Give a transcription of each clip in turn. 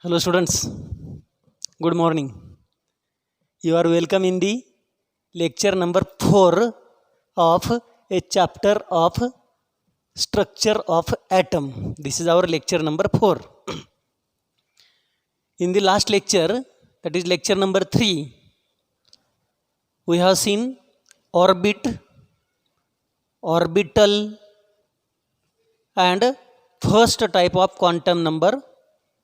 Hello students, good morning. You are welcome in the lecture number 4 of a chapter of structure of atom. This is our lecture number 4. In the last lecture, that is lecture number 3, we have seen orbit, orbital and first type of quantum number,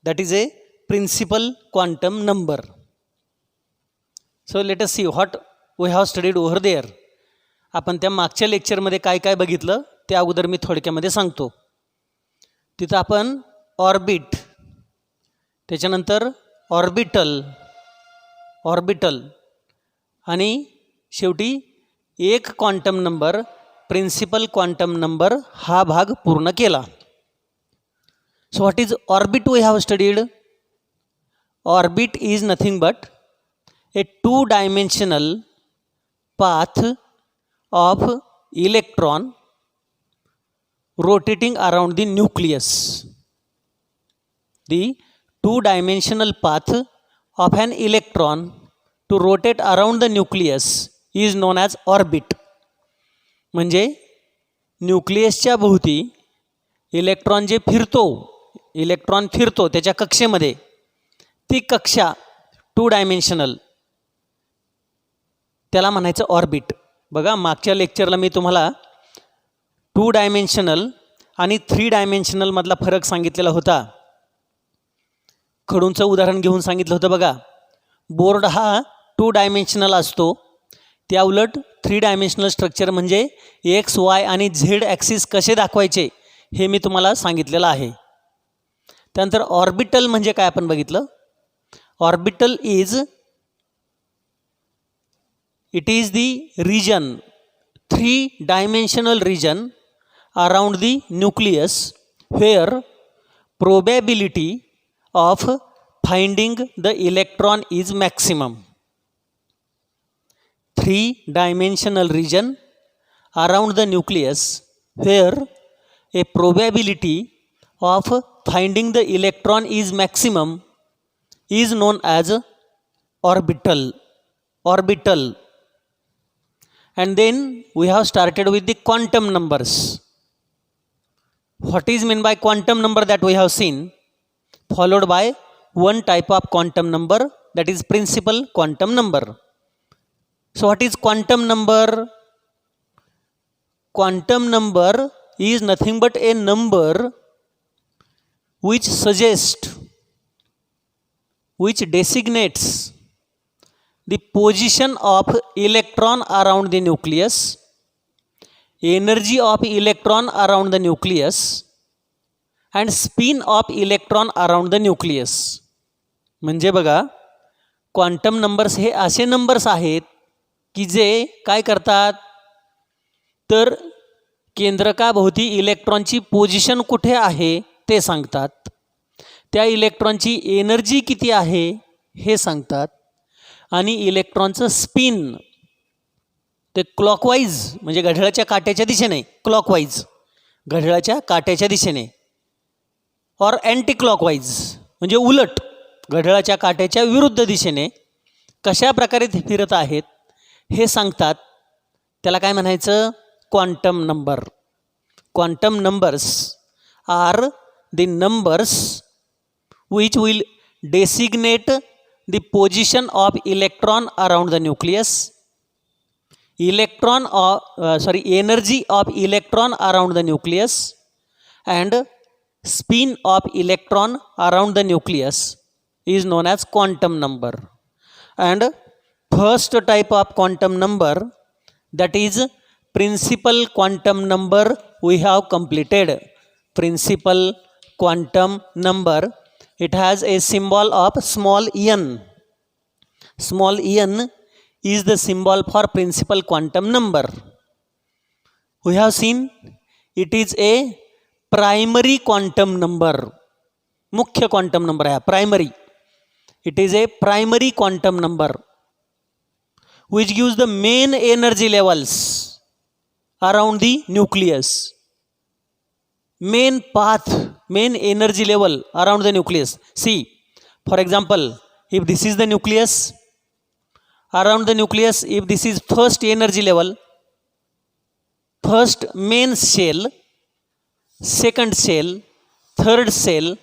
that is a principal quantum number. So let us see what we have studied over there. आपण त्या मागच्या लेक्चरमध्ये काय काय बघितलं ते अगोदर मी थोडक्यामध्ये सांगतो. तिथं आपण ऑर्बिट, त्याच्यानंतर ऑर्बिटल आणि शेवटी एक quantum number, principal quantum number हा भाग पूर्ण केला. So what is orbit we have studied? Orbit is nothing but a two-dimensional path of electron rotating around the nucleus. The two-dimensional path of an electron to rotate around the nucleus is known as orbit. म्हणजे न्यूक्लियसच्या भोवती electron फिरतो त्याच्या कक्षेमध्ये, ती कक्षा two dimensional, त्याला म्हणायचं orbit. बघा मागच्या लेक्चरला मी तुम्हाला 2 डायमेन्शनल आणि 3 डायमेन्शनल मधला फरक सांगितलेला होता. खडूंचं उदाहरण घेऊन सांगितलं होतं. बघा, बोर्ड हा 2 डायमेन्शनल असतो, त्या उलट 3 डायमेन्शनल स्ट्रक्चर म्हणजे एक्स, वाय आणि झेड ॲक्सिस कसे दाखवायचे हे मी तुम्हाला सांगितलेलं आहे. त्यानंतर ऑर्बिटल म्हणजे काय आपण बघितलं. Orbital it is the region, 3-dimensional region around the nucleus where probability of finding the electron is maximum. 3-dimensional region around the nucleus where a probability of finding the electron is maximum is known as orbital. And then we have started with the quantum numbers. What is meant by quantum number that we have seen, followed by one type of quantum number, that is principal quantum number. So what is quantum number? Quantum number is nothing but a number which designates the position of electron around the nucleus, energy of electron around the nucleus and spin of electron around the nucleus. म्हणजे बघा, quantum numbers हे असे numbers आहेत की जे काय करतात, तर केंद्रकाभोवती इलेक्ट्रॉनची पोझिशन कुठे आहे ते सांगतात, त्या इलेक्ट्रॉनची एनर्जी किती आहे हे सांगतात आणि इलेक्ट्रॉनचं स्पिन ते क्लॉकवाईज म्हणजे घड्याळाच्या काट्याच्या दिशेने, क्लॉकवाईज घड्याळाच्या काट्याच्या दिशेने, और अँटी क्लॉकवाईज म्हणजे उलट घड्याळाच्या काट्याच्या विरुद्ध दिशेने कशा प्रकारे ते फिरत आहेत हे सांगतात. त्याला काय म्हणायचं? Quantum number. Quantum numbers are the numbers which will designate the position of electron around the nucleus, energy of electron around the nucleus and spin of electron around the nucleus is known as quantum number. And first type of quantum number, that is principal quantum number, we have completed. Principal quantum number, it has a symbol of small n. Small n is the symbol for principal quantum number. We have seen it is a primary quantum number. मुख्य quantum number है primary. It is a primary quantum number which gives the main energy levels around the nucleus. Main path, main energy level around the nucleus. See, For example, if this is the nucleus, around the nucleus, if this is first energy level, first main shell, second shell, third shell,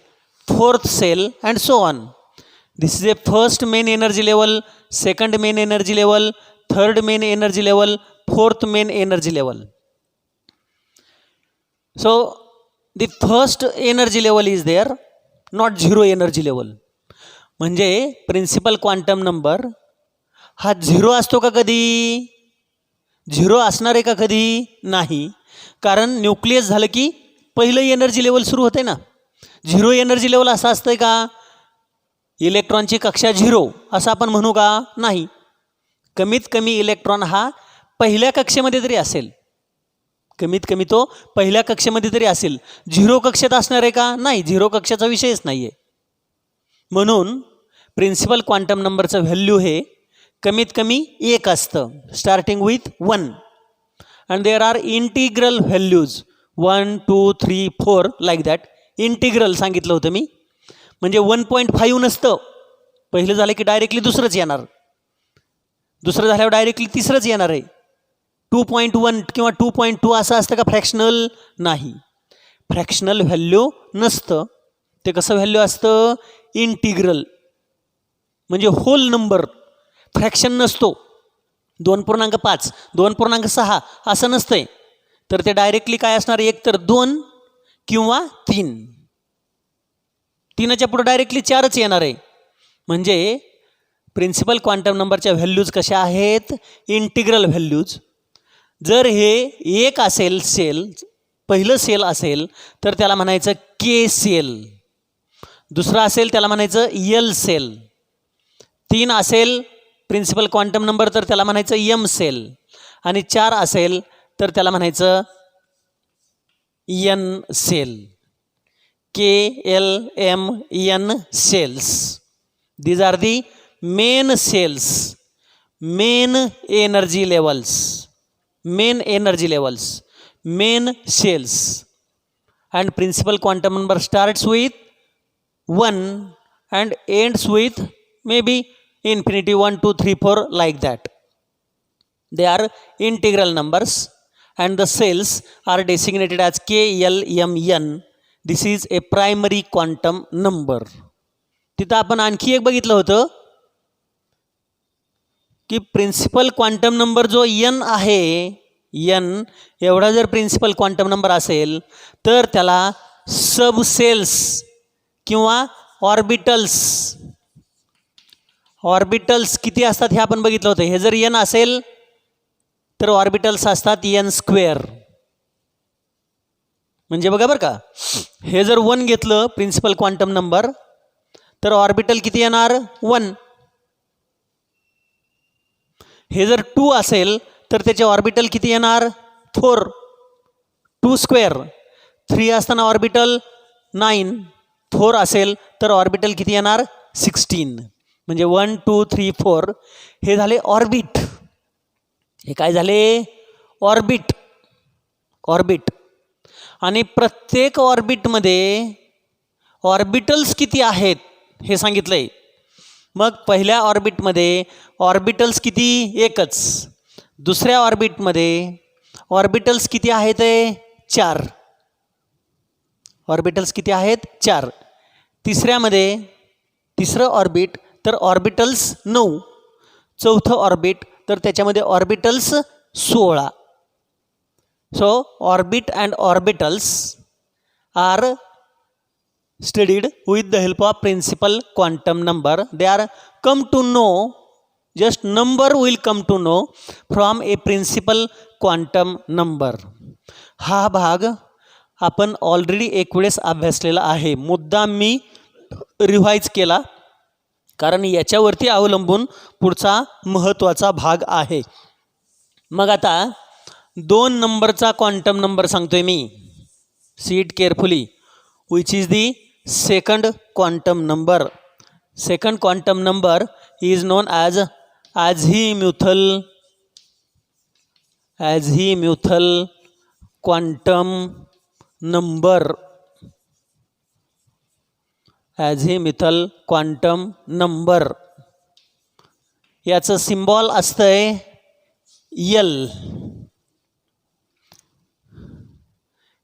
fourth shell, and so on. This is a first main energy level, second main energy level, third main energy level, fourth main energy level. So the first energy level is there, not zero energy level. म्हणजे principal quantum number हा zero असतो का कधी? Zero असणार आहे का कधी? नाही, कारण न्यूक्लियस झालं की पहिलं एनर्जी लेवल सुरू होते ना. झिरो एनर्जी लेवल असं असतंय का? इलेक्ट्रॉनची कक्षा झिरो असं आपण म्हणू का? नाही. कमीत कमी इलेक्ट्रॉन हा पहिल्या कक्षेमध्ये तरी असेल, कमीत कमी तो पहिल्या कक्षेमध्ये तरी असेल. झिरो कक्षेत असणार आहे का? नाही, झिरो कक्षाचा विषयच नाही आहे. म्हणून प्रिन्सिपल क्वांटम नंबरचं व्हॅल्यू हे कमीत कमी एक असतं, starting with 1. And there are integral values 1, 2, 3, 4 like that. Integral सांगितलं होतं मी, म्हणजे 1.5 नसतं. पहिलं झालं की डायरेक्टली दुसरंच येणार, दुसरं झाल्यावर डायरेक्टली तिसरंच येणार आहे. 2.1 किंवा 2.2 असं असतं का फ्रॅक्शनल? नाही, फ्रॅक्शनल व्हॅल्यू नसतं. ते कसं व्हॅल्यू असतं? इंटिग्रल, म्हणजे होल नंबर, फ्रॅक्शन नसतो. 2.5, 2.6 असं नसतंय. तर ते डायरेक्टली काय असणार? एक तर 2 किंवा 3. 3च्या पुढे डायरेक्टली 4च येणार आहे. म्हणजे प्रिन्सिपल क्वांटम नंबरच्या व्हॅल्यूज कशा आहेत? Integral values. जर हे एक असेल सेल, पहिलं सेल असेल तर त्याला म्हणायचं के सेल, दुसरं असेल त्याला म्हणायचं यल सेल, 3 असेल प्रिन्सिपल क्वांटम नंबर तर त्याला म्हणायचं एम सेल, आणि 4 असेल तर त्याला म्हणायचं N cell. KLMN cells. These are the main cells, main energy levels, main energy levels, main cells. And principal quantum number starts with 1 and ends with maybe infinity 1, 2, 3, 4 like that. They are integral numbers and the cells are designated as KLMN. This is a primary quantum number. तिथं आपण आणखी एक बघितलं होतं की principal quantum number जो N आहे, N एवढा जर प्रिन्सिपल क्वांटम नंबर असेल तर त्याला सब सेल्स किंवा ऑर्बिटल्स, ऑर्बिटल्स किती असतात हे आपण बघितलं होतं. हे जर एन असेल तर ऑर्बिटल्स असतात एन स्क्वेअर. म्हणजे बघा बरं का, हे जर 1 घेतलं प्रिन्सिपल क्वांटम नंबर तर ऑर्बिटल किती येणार? 1. हे जर 2 असेल तर त्याचे ऑर्बिटल किती येणार? 4. 2 स्क्वेअर. 3 असताना ऑर्बिटल 9. 4 असेल तर ऑर्बिटल किती येणार? 16. म्हणजे 1, 2, 3, 4 हे झाले ऑर्बिट. हे काय झाले? ऑर्बिट. ऑर्बिट. आणि प्रत्येक ऑर्बिटमध्ये ऑर्बिटल्स किती आहेत हे सांगितलंय. मग पहिल्या ऑर्बिटमध्ये ऑर्बिटल्स किती? एकच. दुसऱ्या ऑर्बिटमध्ये ऑर्बिटल्स किती आहेत? 4. ऑर्बिटल्स किती आहेत? 4. तिसऱ्यामध्ये, तिसरं ऑर्बिट तर ऑर्बिटल्स 9. चौथं ऑर्बिट तर त्याच्यामध्ये orbitals 16. So orbit and orbitals are studied with the help of principal quantum number. They are come to know, just number will come to know from a principal quantum number. हा भाग आपण already एक वेळेस अभ्यासलेला आहे. मुद्दाम मी revise केला कारण याच्यावरती अवलंबून पुढचा महत्त्वाचा भाग आहे. मग आता 2 नंबरचा क्वांटम नंबर सांगतोय मी. See it carefully. Which is the second quantum number. Second quantum number is known as azimuthal quantum number. Azimuthal quantum number. याचं सिम्बॉल असतंय यल.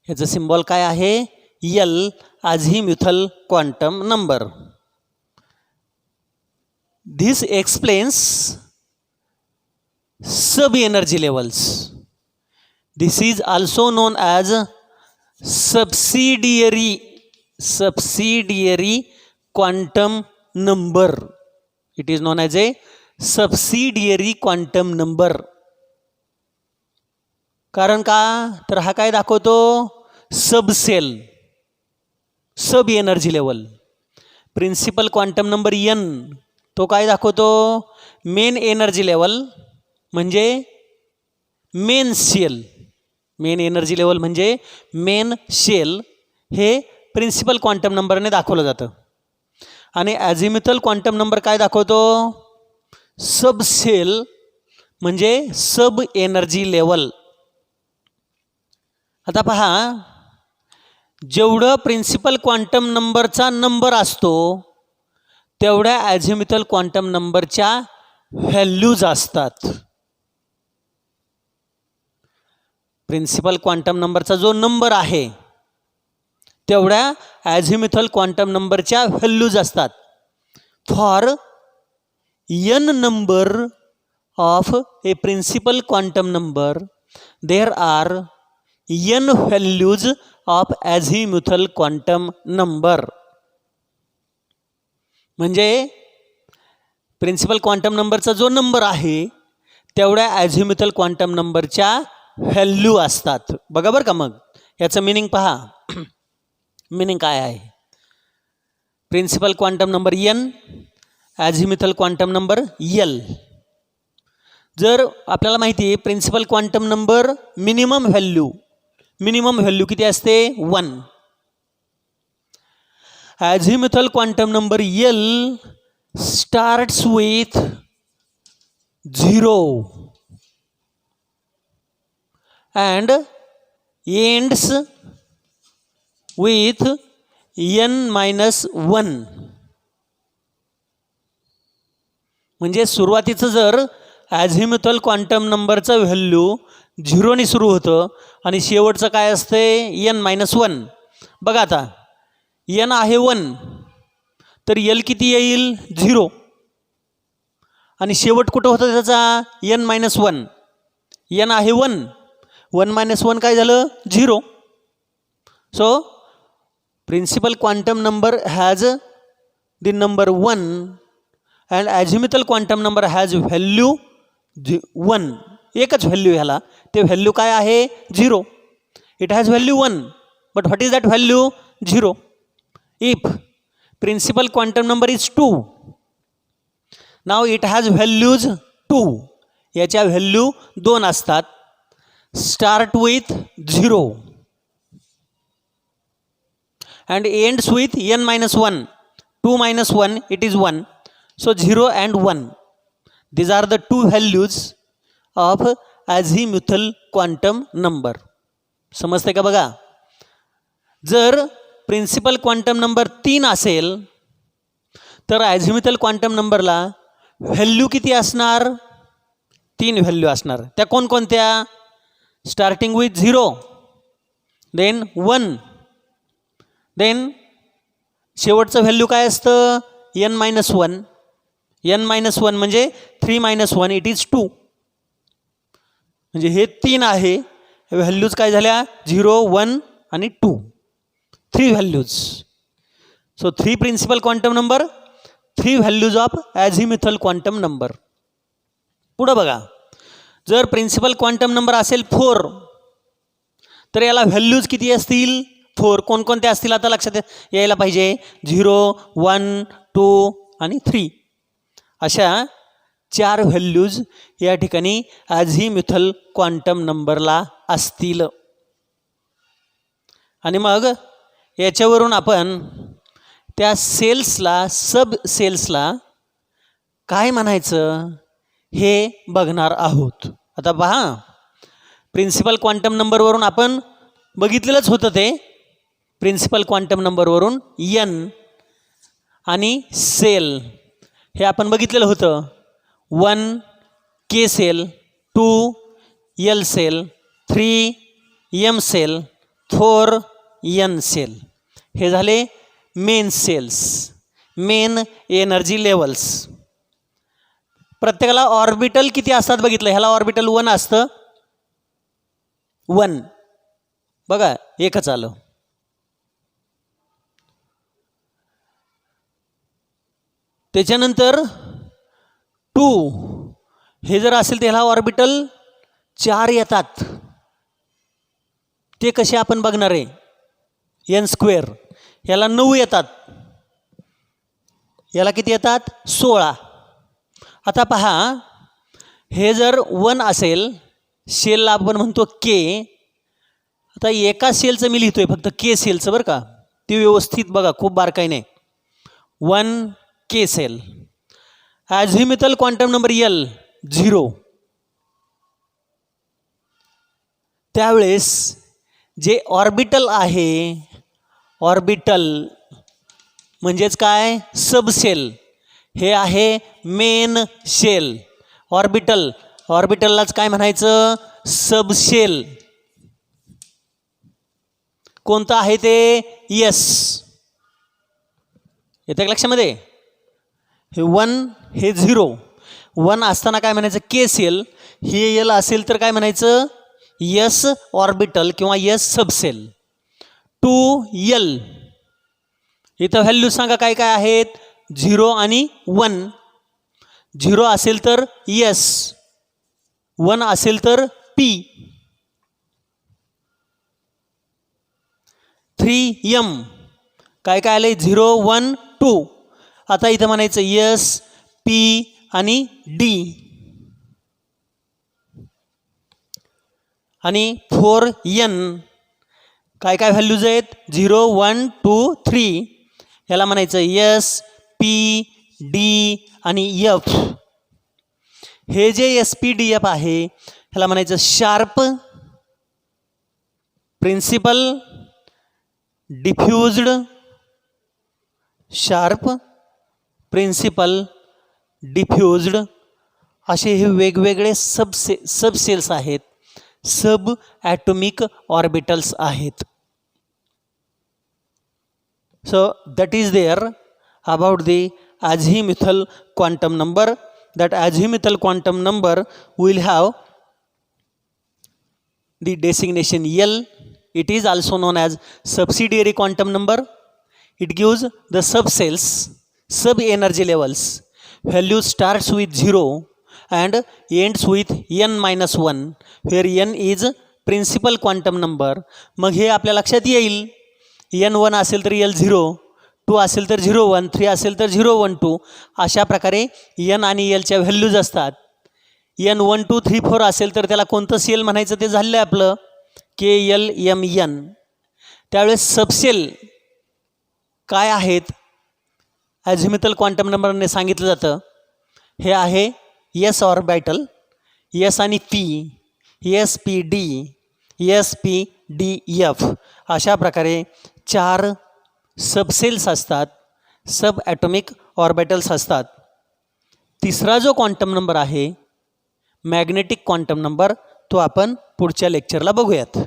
याचं सिम्बॉल काय आहे? L, azimuthal quantum number. This explains sub energy levels. This is also known as subsidiary quantum number. It is known as a subsidiary quantum number. कारण का? तर हा काय दाखवतो? Sub shell, sub energy level. Principal quantum number n तो काय दाखवतो? Main energy level म्हणजे main shell. Main energy level म्हणजे मेन शेल हे प्रिन्सिपल क्वांटम नंबरने दाखवलं जातं. आणि ॲझिमिथल क्वांटम नंबर काय दाखवतो? सब सेल म्हणजे सब एनर्जी लेवल. आता पहा, जेवढं प्रिन्सिपल क्वांटम नंबरचा नंबर असतो तेवढ्या ॲझिमिथल क्वांटम नंबरच्या व्हॅल्यूज असतात. प्रिन्सिपल क्वांटम नंबरचा जो नंबर आहे तेवढ्या ॲझिमिथल क्वांटम नंबरच्या व्हॅल्यूज असतात. For n number of a principal quantum number there are n values of azimuthal quantum number. म्हणजे प्रिन्सिपल क्वांटम नंबरचा जो नंबर आहे तेवढ्या ॲझिमिथल क्वांटम नंबरच्या व्हॅल्यू असतात. बघा बरं का, मग याचं मिनिंग पहा. मिनिंग काय आहे? Principal quantum number n, azimuthal quantum number l. जर आपल्याला माहिती आहे principal quantum number minimum value किती असते? 1. Azimuthal quantum number l starts with 0 and ends with n-1. म्हणजे सुरुवातीचं जर ॲझिमिथल क्वांटम नंबरचं व्हॅल्यू 0 सुरू होतं आणि शेवटचं काय असते? n-1. बघा आता, n आहे 1 तर यल किती येईल? 0. आणि शेवट कुठं होतं त्याचा? n-1. n आहे 1, 1 काय झालं? 0. So principal quantum number has the number 1 and azimuthal quantum number has value 1. एकच व्हॅल्यू ह्याला. ते व्हॅल्यू काय आहे? 0. It has value 1 but what is that value? 0. If principal quantum number is 2, now it has values 2. याच्या value 2 असतात. Start with 0 and ends with n-1. 2 minus 1 it is 1. So 0 and 1. These are the two values of azimuthal quantum number. समजते का? बघा, जर principal quantum number 3 असेल तर ॲझिमिथल quantum नंबरला value किती असणार? 3 व्हॅल्यू असणार. त्या कोणकोणत्या? स्टार्टिंग विथ 0, देन 1, देन शेवटचं व्हॅल्यू काय असतं? n-1. n-1 म्हणजे 3 - 1 इट इज 2. म्हणजे हे 3 आहे. व्हॅल्यूज काय झाल्या? 0, 1 आणि 2. 3 values. So 3 principal quantum number, 3 values of azimuthal quantum number. पुढं बघा, जर प्रिन्सिपल क्वांटम नंबर असेल 4 तर याला व्हॅल्यूज किती असतील? 4. कोणकोणते असतील आता लक्षात यायला पाहिजे? 0, 1, 2 आणि 3. अशा 4 व्हॅल्यूज या ठिकाणी ॲझिमिथल क्वांटम नंबरला असतील. आणि मग याच्यावरून आपण त्या सेल्सला, सब सेल्सला काय म्हणायचं हे बघणार आहोत. आता पहा, प्रिन्सिपल क्वांटम नंबरवरून आपण बघितलेलंच होतं ते. प्रिन्सिपल क्वांटम नंबरवरून n आणि सेल हे आपण बघितलेलं होतं. 1 K cell, 2 L cell, 3 M cell, 4 N cell. हे झाले main cells, main energy levels. प्रत्येकाला ऑर्बिटल किती असतात बघितलं. ह्याला ऑर्बिटल 1 असतं. 1 बघा एकच आलं. त्याच्यानंतर 2 हे जर असेल तर ह्याला ऑर्बिटल 4 येतात. ते कसे आपण बघणार आहे. N स्क्वेअर याला 9 येतात. याला किती येतात 16. आता पहा हे जर 1 असेल, सेलला आपण म्हणतो K. आता एका सेलचं मी लिहितोय फक्त K सेलचं बरं का, ते व्यवस्थित बघा, खूप बारकाईने. 1 K shell. Azimuthal quantum number L 0. त्यावेळेस जे ऑर्बिटल आहे, ऑर्बिटल म्हणजेच काय सबसेल, हे आहे मेन शेल. ऑर्बिटललाच काय म्हणायचं सबशेल. कोणतं आहे ते यस. येते लक्षामध्ये. हे 1 हे 0. 1 असताना काय म्हणायचं के सेल. हे एल असेल तर काय म्हणायचं यस ऑर्बिटल किंवा यस सबसेल. 2L इथं व्हॅल्यू सांगा काय काय आहेत. 0 आणि 1. 0 असेल तर यस, 1 असेल तर पी. 3M काय काय आले 0 1 2. आता इथं म्हणायचं यस पी आणि डी. आणि 4N काय काय व्हॅल्यूज आहेत 0 1 2 3. ह्याला म्हणायचं यस पी डी आणि एफ. हे जे एस पी डी एफ आहे ह्याला म्हणायचं शार्प, प्रिन्सिपल, डिफ्युज्ड, शार्प, प्रिन्सिपल, डिफ्युज्ड असे हे वेगवेगळे सबसेल्स आहेत, सब ॲटॉमिक ऑर्बिटल्स आहेत. So that is there about the azimuthal quantum number. That azimuthal quantum number will have the designation L. It is also known as subsidiary quantum number. It gives the subcells, sub energy levels. Value starts with 0 and ends with n-1, where n is principal quantum number. मग हे आपल्या लक्षात येईल. N1 असेल तर L0, 2 असेल तर 0 1, 3 असेल तर 0 1 2. अशा प्रकारे N आणि Lच्या व्हॅल्यूज असतात. N 1 2 3 4 असेल तर त्याला कोणतं सेल म्हणायचं ते झालं आहे आपलं KLMN. त्यावेळेस सबसेल काय आहेत ॲझिम्युथल क्वांटम नंबरने सांगितलं जातं. हे आहे एस ऑर्बिटल, एस आणि P, S P D, S P D F. अशा प्रकारे 4 सबसेल्स असतात, सब ॲटॉमिक ऑर्बिटल्स असतात. तिसरा जो क्वांटम नंबर आहे मॅग्नेटिक क्वांटम नंबर, तो आपण पुढच्या लेक्चरला बघूयात.